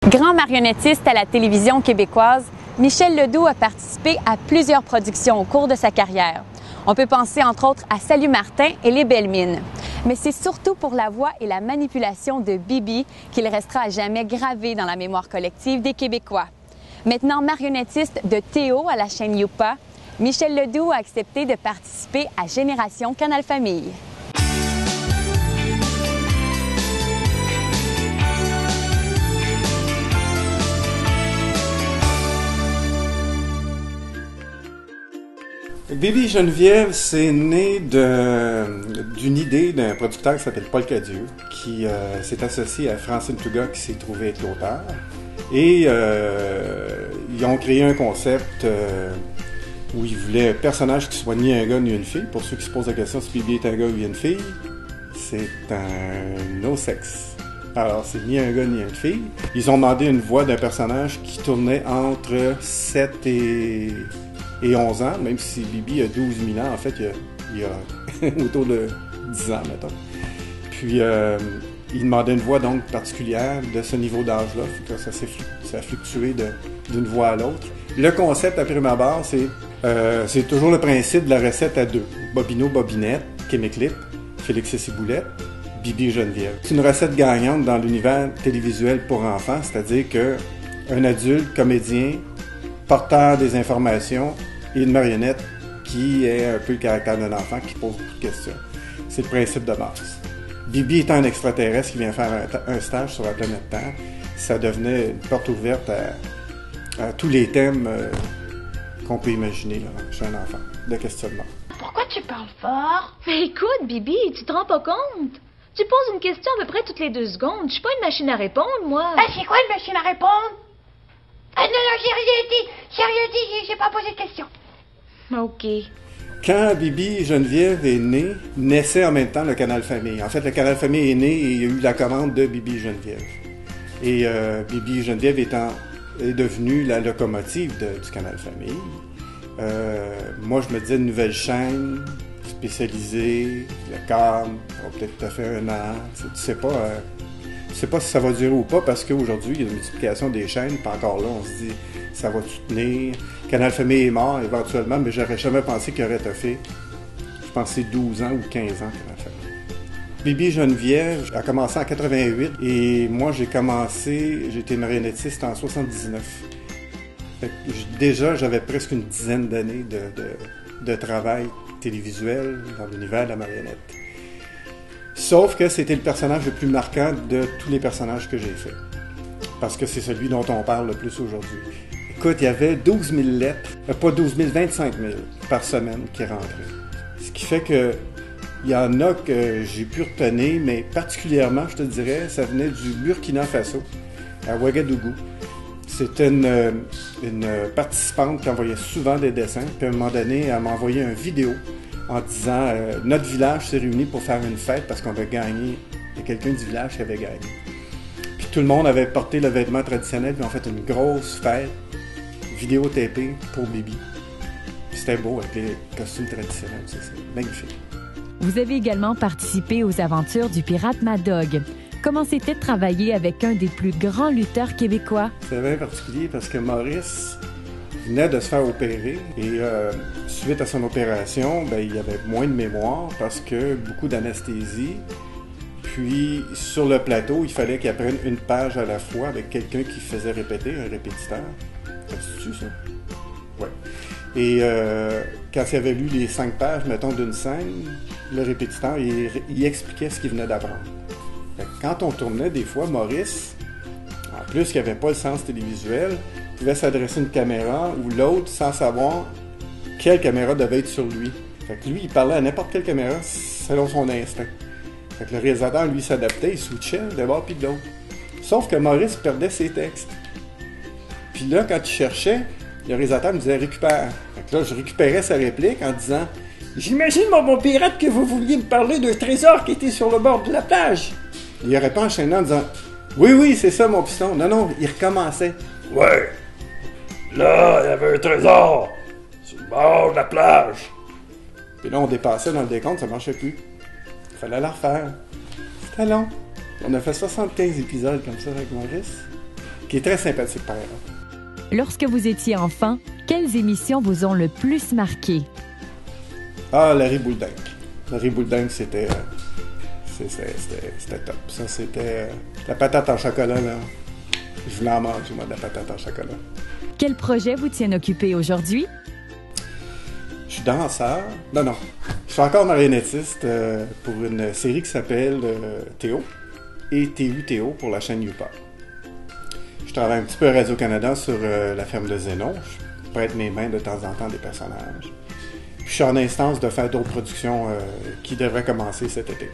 Grand marionnettiste à la télévision québécoise, Michel Ledoux a participé à plusieurs productions au cours de sa carrière. On peut penser entre autres à Salut Martin et Les Belles Mines. Mais c'est surtout pour la voix et la manipulation de Bibi qu'il restera à jamais gravé dans la mémoire collective des Québécois. Maintenant marionnettiste de Théo à la chaîne Youpa, Michel Ledoux a accepté de participer à Génération Canal Famille. Bibi Geneviève, c'est né d'une idée d'un producteur qui s'appelle Paul Cadieux, qui s'est associé à Francine Touga, qui s'est trouvé être l'auteur. Et ils ont créé un concept où ils voulaient un personnage qui soit ni un gars ni une fille. Pour ceux qui se posent la question si Bibi est un gars ou une fille, c'est un no-sex. Alors, c'est ni un gars ni une fille. Ils ont demandé une voix d'un personnage qui tournait entre 7 et 11 ans, même si Bibi a 12 000 ans, en fait, il y a autour de 10 ans, mettons. Puis, il demandait une voix donc particulière de ce niveau d'âge-là, ça a fluctué d'une voix à l'autre. Le concept, à prime abord, c'est toujours le principe de la recette à deux. Bobino, Bobinette, Kéméclip, Félix et Ciboulette, Bibi Geneviève. C'est une recette gagnante dans l'univers télévisuel pour enfants, c'est-à-dire qu'un adulte, comédien, porteur des informations et une marionnette qui est un peu le caractère d'un enfant qui pose beaucoup de questions. C'est le principe de base. Bibi étant un extraterrestre qui vient faire un stage sur la planète Terre, ça devenait une porte ouverte à tous les thèmes qu'on peut imaginer là, chez un enfant, de questionnement. Pourquoi tu parles fort? Mais écoute, Bibi, tu te rends pas compte? Tu poses une question à peu près toutes les 2 secondes. Je suis pas une machine à répondre, moi. Ah, c'est quoi une machine à répondre? Ah non, j'ai rien dit, j'ai pas posé de question. OK. Quand Bibi Geneviève est née, naissait en même temps le Canal Famille. En fait, le Canal Famille est né et il y a eu la commande de Bibi Geneviève. Et Bibi Geneviève est devenue la locomotive du Canal Famille. Moi, je me disais une nouvelle chaîne spécialisée, le câble, peut-être tout à fait un an. Tu sais pas si ça va durer ou pas, parce qu'aujourd'hui, il y a une multiplication des chaînes, puis encore là, on se dit, ça va-tu tenir? Canal Famille est mort éventuellement, mais j'aurais jamais pensé qu'il aurait fait, je pensais 12 ans ou 15 ans Canal Famille. Bibi Geneviève a commencé en 88, et moi, j'ai été marionnettiste en 79. Déjà, j'avais presque une dizaine d'années de travail télévisuel dans l'univers de la marionnette. Sauf que c'était le personnage le plus marquant de tous les personnages que j'ai faits. Parce que c'est celui dont on parle le plus aujourd'hui. Écoute, il y avait 12 000 lettres, pas 12 000, 25 000 par semaine qui rentraient. Ce qui fait que il y en a que j'ai pu retenir, mais particulièrement, je te dirais, ça venait du Burkina Faso, à Ouagadougou. C'était une participante qui envoyait souvent des dessins, puis à un moment donné, elle m'a envoyé une vidéo en disant notre village s'est réuni pour faire une fête parce qu'on avait gagné. Il y a quelqu'un du village qui avait gagné. Puis tout le monde avait porté le vêtement traditionnel, puis on fait une grosse fête vidéotapée pour Bibi. Puis c'était beau avec les costumes traditionnels, c'est magnifique. Vous avez également participé aux aventures du pirate Mad Dog. Comment c'était de travailler avec un des plus grands lutteurs québécois? C'est bien particulier parce que Maurice venait de se faire opérer et suite à son opération, il y avait moins de mémoire parce que beaucoup d'anesthésie. Puis sur le plateau, il fallait qu'il apprenne une page à la fois avec quelqu'un qui faisait répéter, un répétiteur. C'est-tu ça? Ouais. Et quand il avait lu les 5 pages, mettons, d'une scène, le répétiteur, il expliquait ce qu'il venait d'apprendre. Quand on tournait, des fois, Maurice, en plus qu'il n'avait pas le sens télévisuel, pouvait s'adresser à une caméra ou l'autre sans savoir quelle caméra devait être sur lui. Fait que lui, il parlait à n'importe quelle caméra selon son instinct. Fait que le réalisateur, lui, s'adaptait, il switchait d'un bord puis de l'autre. Sauf que Maurice perdait ses textes. Puis là, quand il cherchait, le réalisateur me disait « récupère ». Fait que là, je récupérais sa réplique en disant « J'imagine, mon bon pirate, que vous vouliez me parler d'un trésor qui était sur le bord de la plage. » Il n'aurait pas enchaîné en disant « Oui, c'est ça, mon piston. » Non, il recommençait. « Ouais, là, il y avait un trésor sur le bord de la plage. » Puis là, on dépassait dans le décompte, ça marchait plus. Il fallait la refaire. C'était long. On a fait 75 épisodes comme ça avec Maurice. qui est très sympathique par exemple. Lorsque vous étiez enfant, quelles émissions vous ont le plus marqué? Ah, Larry Bouldink. Larry Bouldink, c'était top. Ça, c'était la patate en chocolat, là. Je voulais en manger, moi, de la patate en chocolat. Quel projet vous tient occupé aujourd'hui? Je suis danseur. Non. Je suis encore marionnettiste pour une série qui s'appelle Théo. Et Théo pour la chaîne YouPop. Je travaille un petit peu à Radio-Canada sur la ferme de Zénon. Je prête mes mains de temps en temps des personnages. Puis je suis en instance de faire d'autres productions qui devraient commencer cet été.